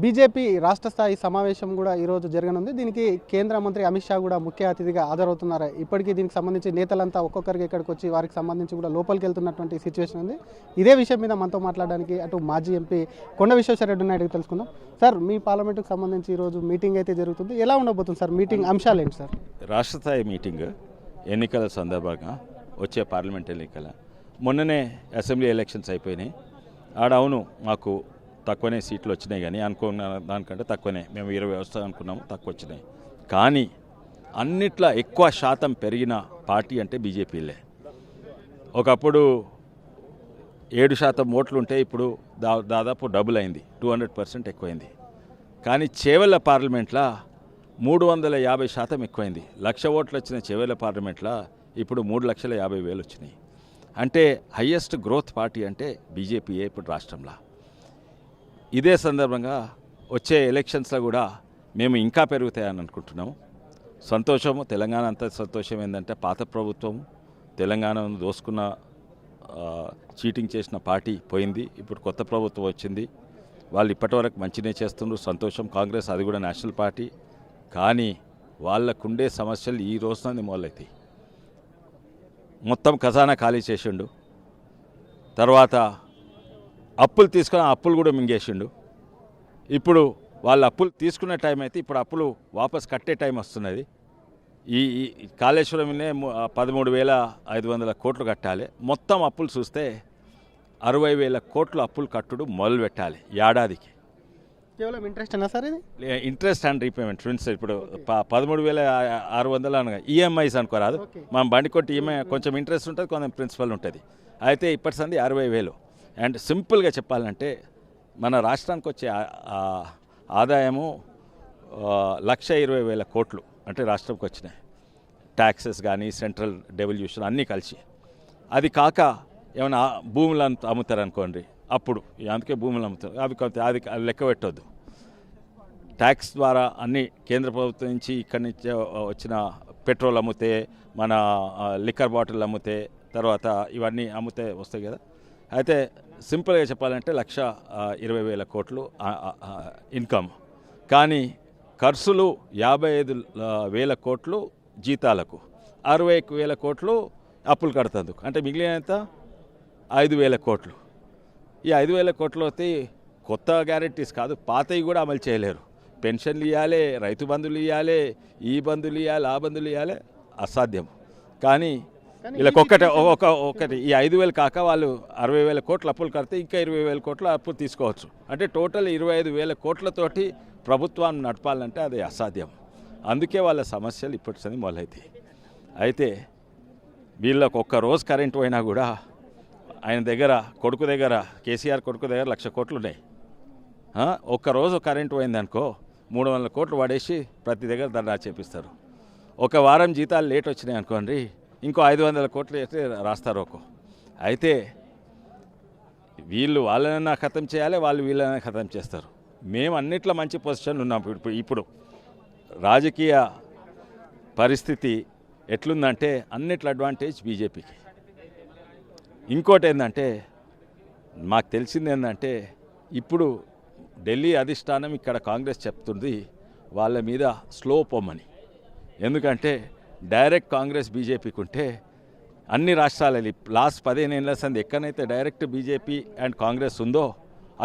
BJP రాష్ట్ర స్థాయి సమావేశం కూడా ఈరోజు జరగనుంది. దీనికి కేంద్ర మంత్రి అమిత్ షా కూడా ముఖ్య అతిథిగా హాజరవుతున్నారు. ఇప్పటికీ దీనికి సంబంధించి నేతలంతా ఒక్కొక్కరికి ఇక్కడికి వచ్చి వారికి సంబంధించి కూడా లోపలికి వెళ్తున్నటువంటి సిచ్యువేషన్ ఉంది. ఇదే విషయం మీద మనతో మాట్లాడడానికి అటు మాజీ ఎంపీ కొండ విశ్వేశ్వరరెడ్డి నాయుడు తెలుసుకుందాం. సార్, మీ పార్లమెంటుకు సంబంధించి ఈరోజు మీటింగ్ అయితే జరుగుతుంది. ఎలా ఉండబోతుంది సార్ మీటింగ్ అంశాలు ఏంటి సార్? రాష్ట్ర స్థాయి మీటింగ్ ఎన్నికల సందర్భంగా వచ్చే పార్లమెంట్ ఎన్నికల మొన్ననే అసెంబ్లీ ఎలక్షన్స్ అయిపోయినాయి. అవును మాకు తక్కువనే సీట్లు వచ్చినాయి, కానీ అనుకున్న దానికంటే తక్కువనే. మేము 20 వస్తాయి అనుకున్నాము, తక్కువ వచ్చినాయి. కానీ అన్నిట్లో ఎక్కువ శాతం పెరిగిన పార్టీ అంటే బీజేపీలే. ఒకప్పుడు 7% ఓట్లు ఉంటే ఇప్పుడు దాదాపు డబుల్ అయింది, 200% ఎక్కువైంది. కానీ చేవెళ్ళ పార్లమెంట్లో 350% ఎక్కువైంది. 1,00,000 ఓట్లు వచ్చిన చేవెళ్ళ పార్లమెంట్లో ఇప్పుడు 3,50,000 వచ్చినాయి. అంటే హయ్యెస్ట్ గ్రోత్ పార్టీ అంటే బీజేపీయే ఇప్పుడు రాష్ట్రంలో. ఇదే సందర్భంగా వచ్చే ఎలక్షన్స్లో కూడా మేము ఇంకా పెరుగుతాయని అనుకుంటున్నాము. సంతోషము, తెలంగాణ అంతా సంతోషం ఏంటంటే పాత ప్రభుత్వం తెలంగాణను దోసుకున్న చీటింగ్ చేసిన పార్టీ పోయింది. ఇప్పుడు కొత్త ప్రభుత్వం వచ్చింది. వాళ్ళు ఇప్పటివరకు మంచినే చేస్తున్నారు, సంతోషం. కాంగ్రెస్ అది కూడా నేషనల్ పార్టీ. కానీ వాళ్ళకుండే సమస్యలు ఈ రోజున మొదలవుతాయి. మొత్తం ఖజానా ఖాళీ చేసిండు. తర్వాత అప్పులు తీసుకుని అప్పులు కూడా మింగేసిండు. ఇప్పుడు వాళ్ళు అప్పులు తీసుకునే టైం అయితే ఇప్పుడు అప్పులు వాపస్ కట్టే టైం వస్తున్నది. ఈ కాళేశ్వరంనే 13,500 కోట్లు కట్టాలి. మొత్తం అప్పులు చూస్తే 60,000 కోట్లు అప్పులు కట్టుడు మొదలు పెట్టాలి ఏడాదికి. కేవలం ఇంట్రెస్ట్ అన్నా సార్? ఇది ఇంట్రెస్ట్ అండ్ రీపేమెంట్ ఫ్రెండ్స్. ఇప్పుడు 13,600 అనగా ఈఎంఐస్ అనుకోరాదు. మనం బండి కొట్టి ఈఎంఐ కొంచెం ఇంట్రెస్ట్ ఉంటుంది, కొంచెం ప్రిన్సిపల్ ఉంటుంది. అయితే ఇప్పటి సంది 60,000. అండ్ సింపుల్గా చెప్పాలంటే మన రాష్ట్రానికి వచ్చే ఆదాయము 1,20,000 కోట్లు అంటే రాష్ట్రంకి వచ్చినాయి. ట్యాక్సెస్ కానీ సెంట్రల్ డెవల్యూషన్ అన్నీ కలిసి. అది కాక ఏమైనా భూములు అమ్ముతారనుకోండి, అప్పుడు అందుకే భూములు అమ్ముతారు. అది లెక్క పెట్టొద్దు. ట్యాక్స్ ద్వారా అన్ని కేంద్ర ప్రభుత్వం నుంచి ఇక్కడి నుంచి వచ్చిన పెట్రోల్ అమ్మితే, మన లిక్కర్ బాటిల్ అమ్మితే, తర్వాత ఇవన్నీ అమ్మితే వస్తాయి కదా. అయితే సింపుల్గా చెప్పాలంటే 1,20,000 కోట్లు ఇన్కమ్. కానీ ఖర్చులు 55,000 కోట్లు జీతాలకు, 60,000 కోట్లు అప్పులు కడుతుంది. అంటే మిగిలినంత 5,000 కోట్లు. ఈ 5,000 కోట్లు అయితే కొత్త గ్యారెంటీస్ కాదు, పాతవి కూడా అమలు చేయలేరు. పెన్షన్లు ఇవ్వాలి, రైతు బంధువులు ఇవ్వాలి, ఈ బంధువులు ఇవ్వాలి, ఆ బంధువులు ఇవ్వాలి, అసాధ్యం. కానీ వీళ్ళకి ఒకటి ఈ 5,000 కాక వాళ్ళు 60,000 కోట్లు అప్పులు కడితే ఇంకా 20,000 కోట్ల అప్పులు తీసుకోవచ్చు. అంటే టోటల్ 25,000 కోట్లతోటి ప్రభుత్వాన్ని నడపాలంటే అది అసాధ్యం. అందుకే వాళ్ళ సమస్యలు ఇప్పటిసరి మొదలవుతాయి. అయితే వీళ్ళకి ఒక్కరోజు కరెంటు పోయినా కూడా ఆయన దగ్గర కేసీఆర్ కొడుకు దగ్గర 1,00,000 కోట్లు ఉన్నాయి. ఒక్కరోజు కరెంటు పోయిందనుకో 300 కోట్లు పడేసి ప్రతి దగ్గర ధర్నా చేపిస్తారు. ఒక వారం జీతాలు లేట్ వచ్చినాయి అనుకోండి, ఇంకో 500 కోట్లు అయితే రాస్తారు ఒక్కో. అయితే వీళ్ళు వాళ్ళనైనా ఖతం చేయాలి, వాళ్ళు వీళ్ళనైనా ఖతం చేస్తారు. మేము అన్నిట్లో మంచి పొజిషన్లు ఉన్నాం. ఇప్పుడు రాజకీయ పరిస్థితి ఎట్లుందంటే అన్నిట్లో అడ్వాంటేజ్ బీజేపీకి. ఇంకోటి ఏంటంటే మాకు తెలిసింది ఏంటంటే ఇప్పుడు ఢిల్లీ అధిష్టానం ఇక్కడ కాంగ్రెస్ చెప్తుంది వాళ్ళ మీద స్లో పొమ్మని. ఎందుకంటే డైరెక్ట్ కాంగ్రెస్ బీజేపీకి ఉంటే అన్ని రాష్ట్రాలలో లాస్ట్ 15 ఏళ్ళ సంది ఎక్కడైతే డైరెక్ట్ బీజేపీ అండ్ కాంగ్రెస్ ఉందో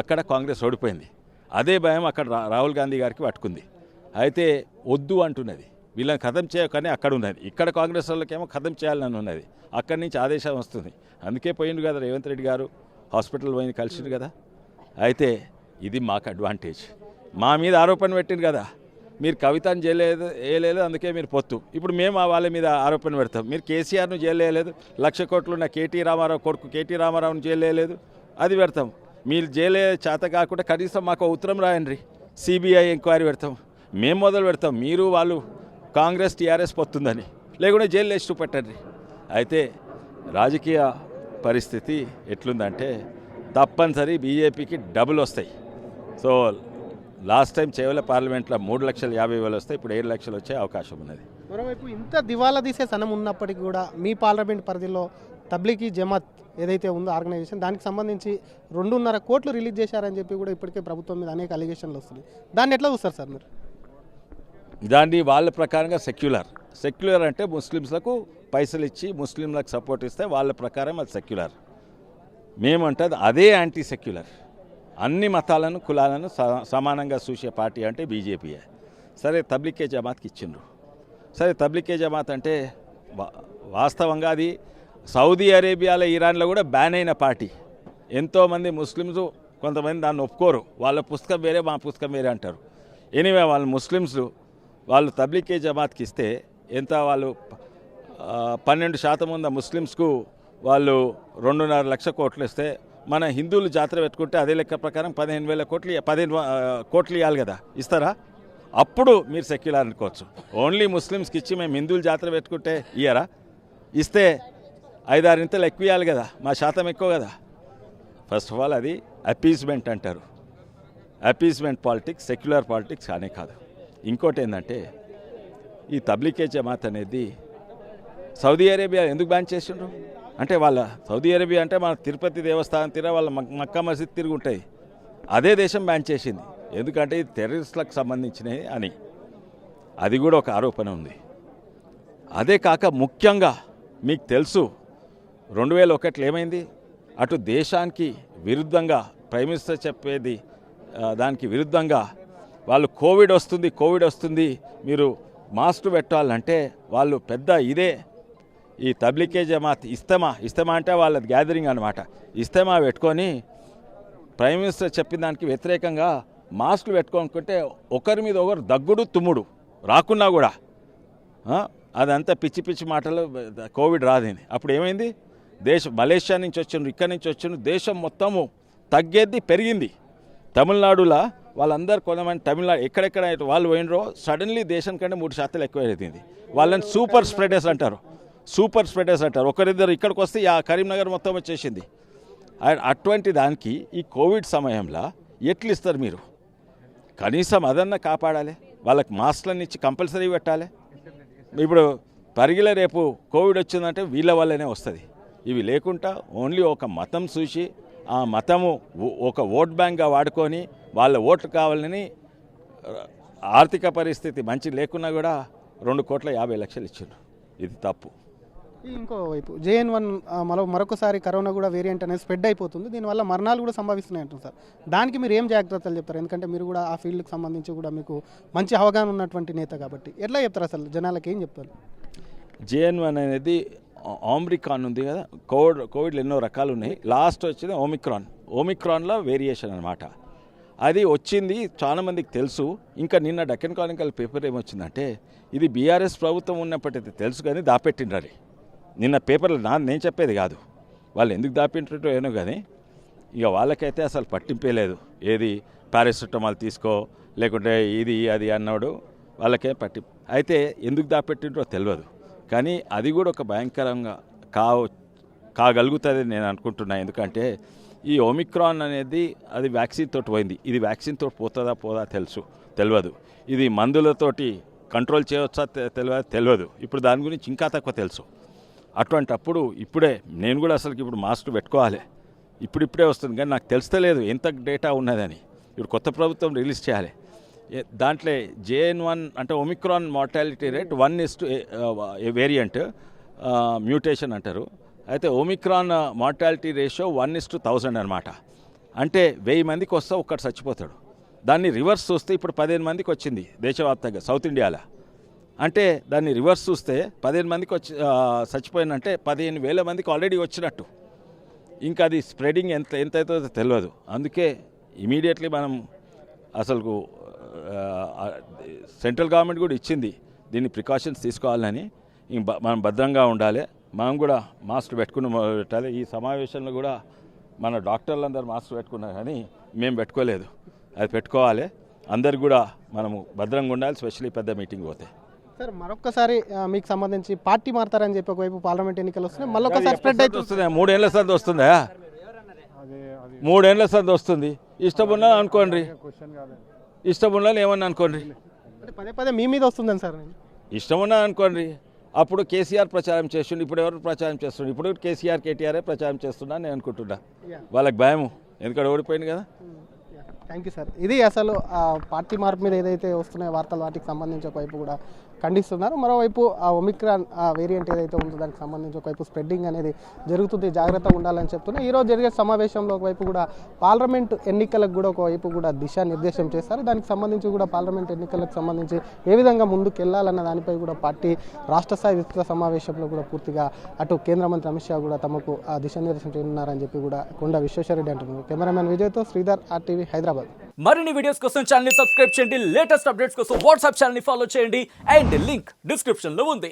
అక్కడ కాంగ్రెస్ ఓడిపోయింది. అదే భయం అక్కడ రాహుల్ గాంధీ గారికి పట్టుకుంది. అయితే వద్దు అంటున్నది, వీళ్ళని ఖతం చేయకనే అక్కడ ఉన్నది. ఇక్కడ కాంగ్రెస్ వాళ్ళకేమో ఖతం చేయాలని ఉన్నది. అక్కడి నుంచి ఆదేశం వస్తుంది. అందుకే పోయిండు కదా రేవంత్ రెడ్డి గారు, హాస్పిటల్ పోయి కలిసిండు కదా. అయితే ఇది మాకు అడ్వాంటేజ్. మా మీద ఆరోపణ పెట్టిండు కదా, మీరు కవితను చేయలేదు అందుకే మీరు పొత్తు. ఇప్పుడు మేము వాళ్ళ మీద ఆరోపణ పెడతాం, మీరు కేసీఆర్ను జైలు 1,00,000 కోట్లు ఉన్న కేటీ రామారావును జైలు అది పెడతాం. మీరు జైలు చేత కాకుండా కనీసం మాకు ఉత్తరం రాయండి, సిబిఐ ఎంక్వైరీ పెడతాం, మేము మొదలు పెడతాం. మీరు వాళ్ళు కాంగ్రెస్ టీఆర్ఎస్ పొత్తుందని, లేకుంటే జైలు వేసి చూపెట్టండి. అయితే రాజకీయ పరిస్థితి ఎట్లుందంటే తప్పనిసరి బీజేపీకి డబుల్ వస్తాయి. సో లాస్ట్ టైం చేవెళ్ళ పార్లమెంట్లో 3,50,000 వస్తే ఇప్పుడు 7 లక్షలు వచ్చే అవకాశం ఉన్నది. మరోవైపు ఇంత దివాలా తీసే సనం ఉన్నప్పటికీ కూడా మీ పార్లమెంట్ పరిధిలో తబ్లీగీ జమాత్ ఏదైతే ఉందో ఆర్గనైజేషన్ దానికి సంబంధించి 2.5 కోట్లు రిలీజ్ చేశారని చెప్పి కూడా ఇప్పటికే ప్రభుత్వం మీద అనేక అలిగేషన్లు వస్తున్నాయి. దాన్ని ఎట్లా చూస్తారు సార్ మీరు? దాన్ని వాళ్ళ ప్రకారంగా సెక్యులర్ అంటే ముస్లిమ్స్లకు పైసలు ఇచ్చి ముస్లింలకు సపోర్ట్ ఇస్తే వాళ్ళ ప్రకారం అది సెక్యులర్. మేమంటే అదే యాంటీ సెక్యులర్. అన్ని మతాలను కులాలను సమానంగా చూసే పార్టీ అంటే బీజేపీయే. సరే తబ్లీగీ జమాత్కి ఇచ్చిండ్రు. సరే తబ్లీగీ జమాత్ అంటే వాస్తవంగా అది సౌదీ అరేబియాలో ఇరాన్లో కూడా బ్యాన్ అయిన పార్టీ. ఎంతోమంది ముస్లిమ్స్ కొంతమంది దాన్ని ఒప్పుకోరు. వాళ్ళ పుస్తకం వేరే మా పుస్తకం వేరే అంటారు. ఎనీవే వాళ్ళు ముస్లిమ్స్ వాళ్ళు తబ్లీగీ జమాత్కి ఇస్తే ఎంత వాళ్ళు 12% ఉన్న ముస్లిమ్స్కు వాళ్ళు 2.5 లక్షల కోట్లు ఇస్తే మన హిందువులు జాతర పెట్టుకుంటే అదే లెక్క ప్రకారం 15,000 కోట్లు 15 కోట్లు ఇవ్వాలి కదా, ఇస్తారా? అప్పుడు మీరు సెక్యులర్ అనుకోవచ్చు. ఓన్లీ ముస్లిమ్స్కి ఇచ్చి మేము హిందువులు జాతర పెట్టుకుంటే ఇయ్యరా? ఇస్తే 5-6 ఇంతలు ఎక్కువ ఇవ్వాలి కదా, మా శాతం ఎక్కువ కదా. ఫస్ట్ ఆఫ్ ఆల్ అది అపీస్మెంట్ అంటారు. అపీస్మెంట్ పాలిటిక్స్ సెక్యులర్ పాలిటిక్స్ కానే కాదు. ఇంకోటి ఏంటంటే ఈ తబ్లీగీ జమాత్ అనేది సౌదీ అరేబియా ఎందుకు బ్యాన్ చేసిండ్రు అంటే వాళ్ళ సౌదీ అరేబియా అంటే మన తిరుపతి దేవస్థానం వాళ్ళ మక్కా మసీద్ తిరిగి ఉంటాయి. అదే దేశం బ్యాన్ చేసింది. ఎందుకంటే ఇది టెర్రరిస్టులకు సంబంధించినవి అని. అది కూడా ఒక ఆరోపణ ఉంది. అదే కాక ముఖ్యంగా మీకు తెలుసు 2001 ఏమైంది? అటు దేశానికి విరుద్ధంగా ప్రైమ్ మినిస్టర్ చెప్పేది దానికి విరుద్ధంగా వాళ్ళు కోవిడ్ వస్తుంది మీరు మాస్క్ పెట్టాలంటే వాళ్ళు పెద్ద ఇదే ఈ తబ్లీగీ జమాత్ ఇస్తమా అంటే వాళ్ళ గ్యాదరింగ్ అనమాట. ఇస్తమా పెట్టుకొని ప్రైమ్ మినిస్టర్ చెప్పిన దానికి వ్యతిరేకంగా మాస్కులు పెట్టుకోనుకుంటే ఒకరి మీద ఒకరు దగ్గుడు తుమ్ముడు రాకున్నా కూడా అదంతా పిచ్చి మాటలు. కోవిడ్ రాదని అప్పుడు ఏమైంది? మలేషియా నుంచి వచ్చిండ్రు, ఇక్కడి నుంచి వచ్చిండ్రు, దేశం మొత్తము తగ్గేది పెరిగింది. తమిళనాడులో వాళ్ళందరూ కొంతమంది తమిళనాడు ఎక్కడెక్కడ వాళ్ళు పోయినరో సడన్లీ దేశం కంటే 3% ఎక్కువ అవుతుంది. వాళ్ళని సూపర్ స్ప్రెడర్స్ అంటారు. ఒకరిద్దరు ఇక్కడికి వస్తే కరీంనగర్ మొత్తం వచ్చేసింది. అటువంటి దానికి ఈ కోవిడ్ సమయంలో ఎట్లు ఇస్తారు మీరు? కనీసం అదన్నా కాపాడాలి. వాళ్ళకి మాస్క్లను ఇచ్చి కంపల్సరీ పెట్టాలి. ఇప్పుడు పరిగిల రేపు కోవిడ్ వచ్చిందంటే వీళ్ళ వల్లనే వస్తుంది. ఇవి లేకుండా ఓన్లీ ఒక మతం చూసి ఆ మతము ఒక ఓట్ బ్యాంక్గా వాడుకొని వాళ్ళ ఓట్లు కావాలని ఆర్థిక పరిస్థితి మంచి లేకున్నా కూడా 2,50,00,000 ఇచ్చారు. ఇది తప్పు. ఇంకోవైపు JN1 మరొకసారి కరోనా కూడా వేరియంట్ అనేది స్ప్రెడ్ అయిపోతుంది. దీనివల్ల మరణాలు కూడా సంభవిస్తున్నాయి అంటారు సార్. దానికి మీరు ఏం జాగ్రత్తలు చెప్తారు? ఎందుకంటే మీరు కూడా ఆ ఫీల్డ్కి సంబంధించి కూడా మీకు మంచి అవగాహన ఉన్నటువంటి నేత కాబట్టి ఎట్లా చెప్తారు? అసలు జనాలకి ఏం చెప్తారు? JN1 అనేది ఓమిక్రాన్ ఉంది కదా, కోవిడ్లో ఎన్నో రకాలు ఉన్నాయి. లాస్ట్ వచ్చింది ఓమిక్రాన్లో వేరియేషన్ అనమాట. అది వచ్చింది చాలామందికి తెలుసు. ఇంకా నిన్న డెక్కన్ క్రానికల్ పేపర్ ఏమొచ్చిందంటే ఇది బీఆర్ఎస్ ప్రభుత్వం ఉన్నప్పటికీ తెలుసు కానీ దాపెట్టిండ్రు. నిన్న పేపర్లో నేను చెప్పేది కాదు, వాళ్ళు ఎందుకు దాపెట్టిండ్రో ఏనో కానీ ఇక వాళ్ళకైతే అసలు పట్టింపే లేదు. ఏది పారాసిటమాల్ తీసుకో లేకుంటే ఇది అది అన్నాడు, వాళ్ళకే అయితే ఎందుకు దాపెట్టిండ్రో తెలియదు. కానీ అది కూడా ఒక భయంకరంగా కాగలుగుతుంది నేను అనుకుంటున్నా. ఎందుకంటే ఈ ఒమిక్రాన్ అనేది అది వ్యాక్సిన్ తోటి పోయింది. ఇది వ్యాక్సిన్ తోటి పోదా తెలియదు. ఇది మందులతోటి కంట్రోల్ చేయవచ్చా తెలియదు. ఇప్పుడు దాని గురించి ఇంకా తక్కువ తెలుసు. అటువంటప్పుడు ఇప్పుడే నేను కూడా అసలు ఇప్పుడు మాస్క్ పెట్టుకోవాలి. ఇప్పుడిప్పుడే వస్తుంది కానీ నాకు తెలుస్తలేదు ఎంత డేటా ఉన్నదని. ఇప్పుడు కొత్త ప్రభుత్వం రిలీజ్ చేయాలి. దాంట్లో JN1 అంటే Omicron mortality rate 1:a variant mutation అంటారు. అయితే ఒమిక్రాన్ మార్టాలిటీ రేషియో 1:1000 అనమాట. అంటే 1000 మందికి వస్తే ఒక్కటి చచ్చిపోతాడు. దాన్ని రివర్స్ చూస్తే ఇప్పుడు 15 మందికి వచ్చింది దేశవ్యాప్తంగా సౌత్ ఇండియాలో. అంటే దాన్ని రివర్స్ చూస్తే 15 మందికి చచ్చిపోయినంటే 15,000 మందికి ఆల్రెడీ వచ్చినట్టు. ఇంకా అది స్ప్రెడింగ్ ఎంత అవుతుందో తెలియదు. అందుకే ఇమీడియట్లీ మనం అసలు సెంట్రల్ గవర్నమెంట్ కూడా ఇచ్చింది దీన్ని ప్రికాషన్స్ తీసుకోవాలని. మనం భద్రంగా ఉండాలి. మనం కూడా మాస్క్ పెట్టాలి. ఈ సమావేశంలో కూడా మన డాక్టర్లందరూ మాస్క్ పెట్టుకున్నారు కానీ మేము పెట్టుకోలేదు. అది పెట్టుకోవాలి. అందరు కూడా మనము భద్రంగా ఉండాలి. స్పెషల్లీ పెద్ద మీటింగ్ పోతే. సార్ మరొకసారి మీకు సంబంధించి పార్టీ మారుతారని చెప్పి ఒకవైపు పార్లమెంట్ ఎన్నికలు వస్తున్నాయి, మళ్ళీ ఒకసారి స్ప్రెడ్ అవుతుంది. 3 ఏళ్ల సంది వస్తుందా? 3 ఏళ్ల సంది వస్తుంది. ఇష్టం ఉన్నా అనుకోండి, ఇష్టం ఉన్నా ఏమన్నా అనుకోండి. పదే మీ మీద వస్తుందని సార్. ఇష్టం ఉన్నా అనుకోండి. అప్పుడు కేసీఆర్ ప్రచారం చేస్తుండే, ఇప్పుడు ఎవరు ప్రచారం చేస్తుండే? ఇప్పుడు కేసీఆర్ కేటీఆరే ప్రచారం చేస్తున్నా నేను అనుకుంటున్నా. వాళ్ళకి భయము, ఎందుకంటే ఓడిపోయింది కదా. Thank you sir. ఇది అసలు పార్టీ మార్పు మీద ఏదైతే వస్తున్నాయో వార్తలు, వాటికి సంబంధించి ఒకవైపు కూడా ఖండిస్తున్నారు, మరోవైపు ఆ ఒమిక్రాన్ వేరియంట్ ఏదైతే ఉందో దానికి సంబంధించి ఒకవైపు స్ప్రెడ్డింగ్ అనేది జరుగుతుంది, జాగ్రత్తగా ఉండాలని చెప్తున్నారు. ఈరోజు జరిగే సమావేశంలో ఒకవైపు కూడా పార్లమెంట్ ఎన్నికలకు కూడా ఒకవైపు కూడా దిశానిర్దేశం చేస్తారు. దానికి సంబంధించి కూడా పార్లమెంట్ ఎన్నికలకు సంబంధించి ఏ విధంగా ముందుకు వెళ్ళాలన్న దానిపై కూడా పార్టీ రాష్ట్ర స్థాయి విస్తృత సమావేశంలో కూడా పూర్తిగా అటు కేంద్ర మంత్రి అమిత్ షా కూడా తమకు దిశానిర్దేశం చేయనున్నారని చెప్పి కూడా కొండ విశ్వేశ్వరరెడ్డి అంటున్నారు. కెమెరామెన్ విజయ్తో శ్రీధర్, RTV హైదరాబాద్. మరిన్ని వీడియోస్ కోసం ఛానల్ ని సబ్స్క్రైబ్ చేయండి, లేటెస్ట్ అప్డేట్స్ కోసం వాట్సాప్ ఛానల్ ని ఫాలో చేయండి అండ్ లింక్ డిస్క్రిప్షన్ లో ఉంది.